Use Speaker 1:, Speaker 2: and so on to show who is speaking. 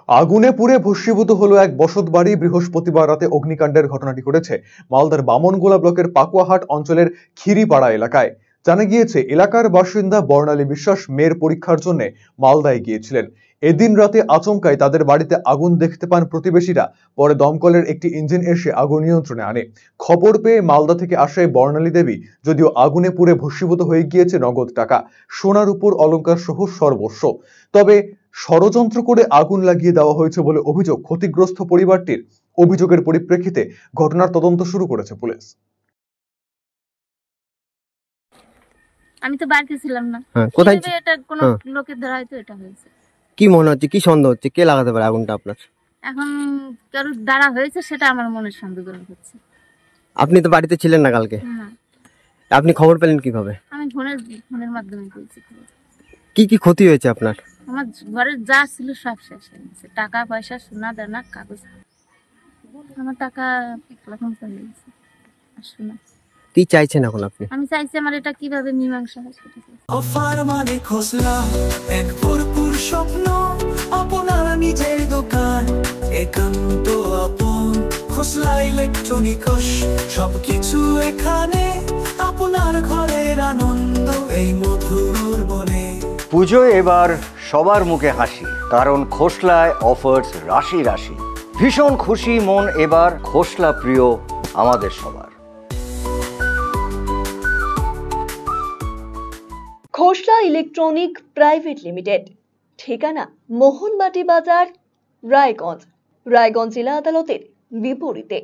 Speaker 1: আগুনে পুড়ে ভস্মীভূত হলো এক বসতবাড়ি। বৃহস্পতিবার রাতে অগ্নিকাণ্ডের ঘটনাটি ঘটেছে মালদার বামনগোলা ব্লকের পাকুয়াহাট অঞ্চলের খিরিপাড়া এলাকায়। জানা গিয়েছে, এলাকার বাসিন্দা বর্ণালী বিশ্বাস মেয়ের পরীক্ষার জন্য মালদায় গিয়েছিলেন। এদিন রাতে আচমকাই তাদের বাড়িতে আগুন দেখতে পান প্রতিবেশীরা। পরে দমকলের একটি ইঞ্জিন এসে আগুন নিয়ন্ত্রণে আনে। খবর পেয়ে মালদা থেকে আসে বর্ণালী দেবী। যদিও আগুনে পুড়ে ভস্মীভূত হয়ে গিয়েছে নগদ টাকা, সোনার উপর অলংকার সহ সর্বস্ব। তবে ষড়যন্ত্র করে আগুন লাগিয়ে দেওয়া হয়েছে বলে অভিযোগ ক্ষতিগ্রস্ত পরিবারটির। অভিযোগের পরিপ্রেক্ষিতে ঘটনার তদন্ত শুরু করেছে পুলিশ।
Speaker 2: আমি তো বাড়িতে ছিলাম না।
Speaker 3: কোথায়
Speaker 2: এটা কোন লোকের দ্বারা হয়তো এটা হয়েছে।
Speaker 3: কি মনে হচ্ছে, কি সন্দেহ হচ্ছে, কে লাগাতে পারে আগুনটা আপনার?
Speaker 2: এখন কারোর দ্বারা হয়েছে সেটা আমার মনে সন্দেহ হচ্ছে।
Speaker 3: আপনি তো বাড়িতে ছিলেন না কালকে, আপনি খবর পেলেন কিভাবে?
Speaker 2: আমি ফোনের মাধ্যমে পেয়েছি।
Speaker 3: কি কি ক্ষতি হয়েছে আপনার?
Speaker 2: আমার ঘরের যা ছিল সব শেষ হয়ে গেছে, টাকা পয়সা, সোনা দানা, কাগজ। আমার টাকা 1 লাখ মতো হয়ে গেছে। সোনা
Speaker 3: কি চাইছেন এখন আপনি?
Speaker 2: আমি চাইছি আমার এটা কিভাবে মীমাংসা হয় সেটা।
Speaker 4: অফার মানে খোসলা, এক ভরপুর স্বপ্ন, আপনার নিজের দোকান, একান্ত আপন। খোসলা ইলেকট্রনিক্স, সবকিছু এখানে, আপনার ঘরের আনন্দ এই মধুর বনে।
Speaker 5: পুজোয় এবার সবার মুখে হাসি, কারণ খোসলায় অফার্স রাশি রাশি। ভীষণ খুশি মন এবার, খোসলা প্রিয় আমাদের সবার।
Speaker 6: খোসলা ইলেকট্রনিক প্রাইভেট লিমিটেড, ঠিকানা মোহনবাটি বাজার, রায়গঞ্জ জেলা আদালতের বিপরীতে।